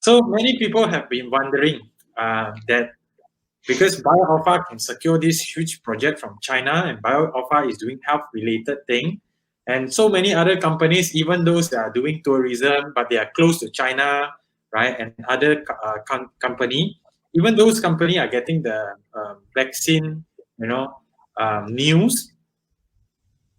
So many people have been wondering that because BioAlpha can secure this huge project from China, and BioAlpha is doing health-related thing, and so many other companies, even those that are doing tourism, but they are close to China, right, and other company, even those company are getting the vaccine, news.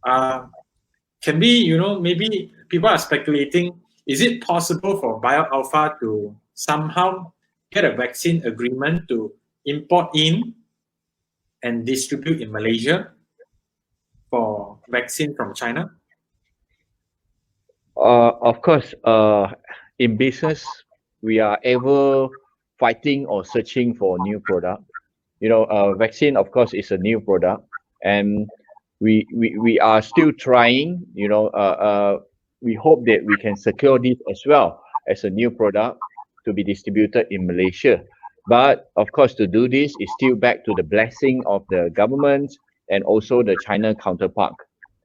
Can be, maybe people are speculating, is it possible for BioAlpha to somehow get a vaccine agreement to import in and distribute in Malaysia for vaccine from China? Of course, in business, we are ever fighting or searching for new product. Vaccine, of course, is a new product, and we are still trying. We hope that we can secure this as well as a new product to be distributed in Malaysia. But of course, to do this is still back to the blessing of the government and also the China counterpart.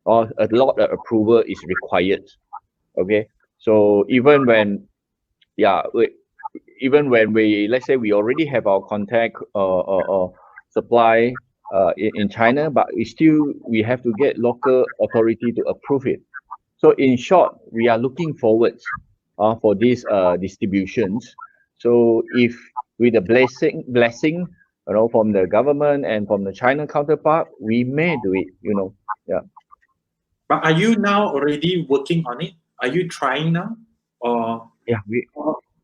Or a lot of approval is required. Okay, so even when we, let's say, we already have our contact supply in China, but we have to get local authority to approve it. So in short, we are looking forward for these distributions. So if with the blessing from the government and from the China counterpart, we may do it. Yeah. But are you now already working on it? Are you trying now? Or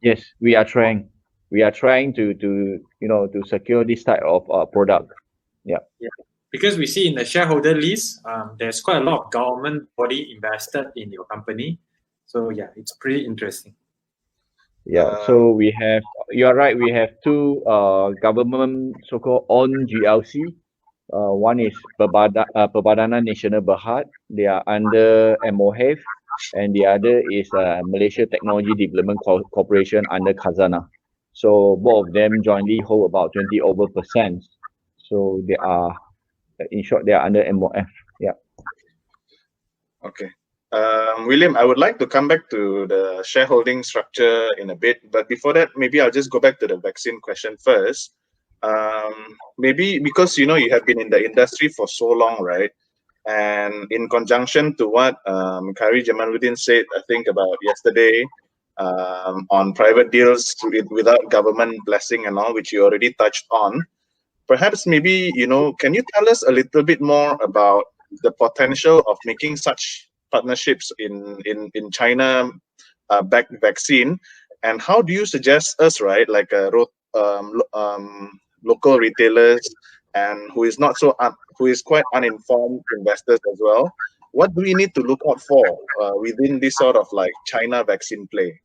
yes, we are trying. We are trying to secure this type of product. Yeah. Because we see in the shareholder list, there's quite a lot of government body invested in your company. So yeah, it's pretty interesting. Yeah. So we have. You are right. We have two government so-called on GLC. One is Perbadanan Nasional Berhad. They are under MOHF, and the other is Malaysia Technology Development Corporation under Khazanah. So both of them jointly hold about 20%. So they are, in short, they are under MOF. Yeah. Okay. William, I would like to come back to the shareholding structure in a bit, but before that, maybe I'll just go back to the vaccine question first. Maybe because you have been in the industry for so long, right? And in conjunction to what Khairi Jamaluddin said, I think about yesterday, on private deals without government blessing and all, which you already touched on. Perhaps maybe, can you tell us a little bit more about the potential of making such partnerships in China backed vaccine, and how do you suggest us, right, like local retailers and who is quite uninformed investors as well, what do we need to look out for within this sort of like China vaccine play?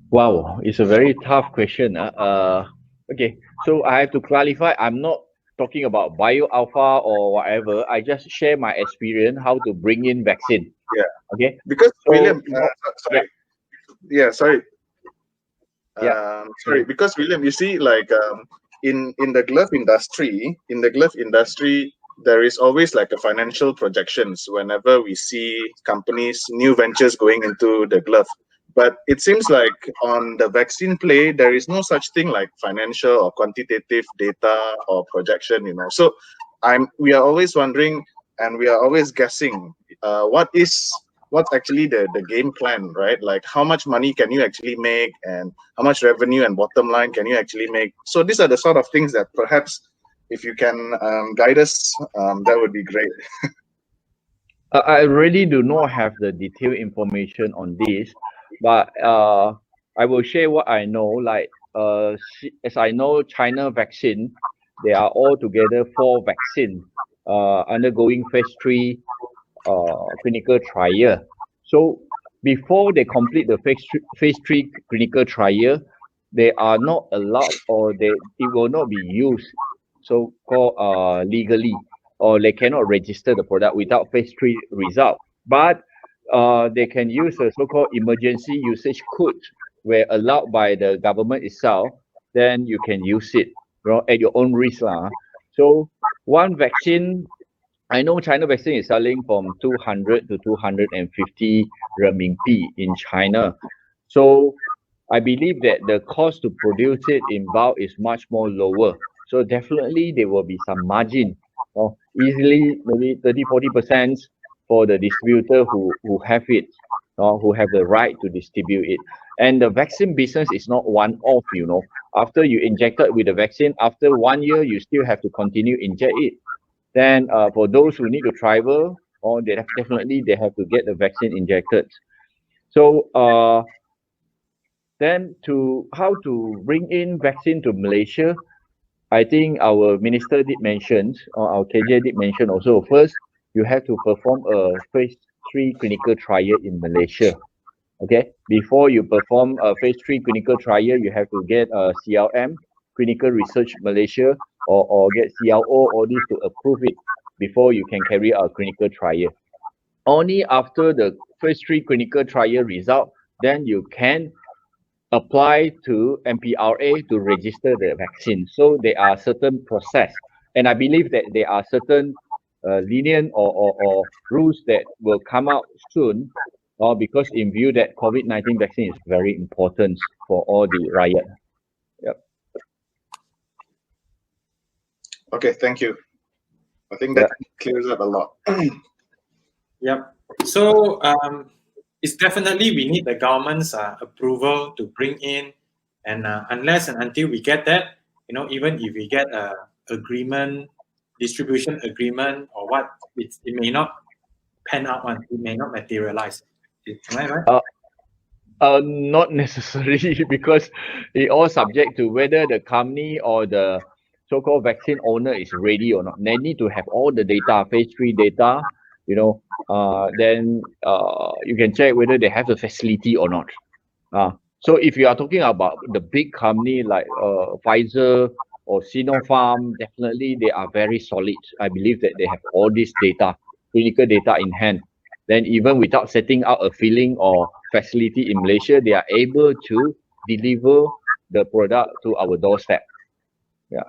Wow, it's a very tough question. Okay, so I have to clarify. I'm not talking about BioAlpha or whatever. I just share my experience how to bring in vaccine. Yeah. Okay. Because so, William, sorry. Yeah. Sorry. Sorry. Because William, you see, like in the glove industry, there is always like a financial projections whenever we see companies, new ventures going into the glove. But it seems like on the vaccine play, there is no such thing like financial or quantitative data or projection, So we are always wondering, and we are always guessing, what's actually the game plan, right? Like how much money can you actually make, and how much revenue and bottom line can you actually make? So these are the sort of things that perhaps if you can guide us, that would be great. I really do not have the detailed information on this, but I will share what I know. Like as I know, China vaccine, they are all together 4 vaccine undergoing phase 3 clinical trial. So before they complete the phase 3 clinical trial, they are not allowed, or it will not be used so-called legally, or they cannot register the product without phase 3 result. But they can use a so-called emergency usage code, where allowed by the government itself, then you can use it at your own risk. So one vaccine, I know China vaccine is selling from 200 to 250 renminbi in China. So I believe that the cost to produce it in bulk is much more lower. So definitely there will be some margin, easily maybe 30-40% for the distributor who have it, who have the right to distribute it. And the vaccine business is not one-off, After you injected with the vaccine, after 1 year, you still have to continue inject it. Then for those who need to travel, definitely they have to get the vaccine injected. So then how to bring in vaccine to Malaysia, I think our minister did mention, or our KJ did mention also, first, you have to perform a phase 3 clinical trial in Malaysia. Okay, before you perform a phase 3 clinical trial, you have to get a CLM, Clinical Research Malaysia, or get CLO, all these to approve it before you can carry out a clinical trial. Only after the phase 3 clinical trial result, then you can apply to MPRA to register the vaccine. So there are certain process, and I believe that there are certain lenient or rules that will come out soon, because in view that COVID-19 vaccine is very important for all the rakyat. Yep. Okay, thank you. I think that clears up a lot. Yep. So it's definitely we need the government's approval to bring in, and unless and until we get that, even if we get a agreement, distribution agreement or what, it may not pan out, it may not materialize. Am I right? Not necessarily, because it all subject to whether the company or the so-called vaccine owner is ready or not. They need to have all the data, phase 3 data, then you can check whether they have the facility or not. So if you are talking about the big company like Pfizer or Sinopharm, definitely they are very solid. I believe that they have all this data, clinical data in hand. Then even without setting out a filling or facility in Malaysia, they are able to deliver the product to our doorstep. Yeah.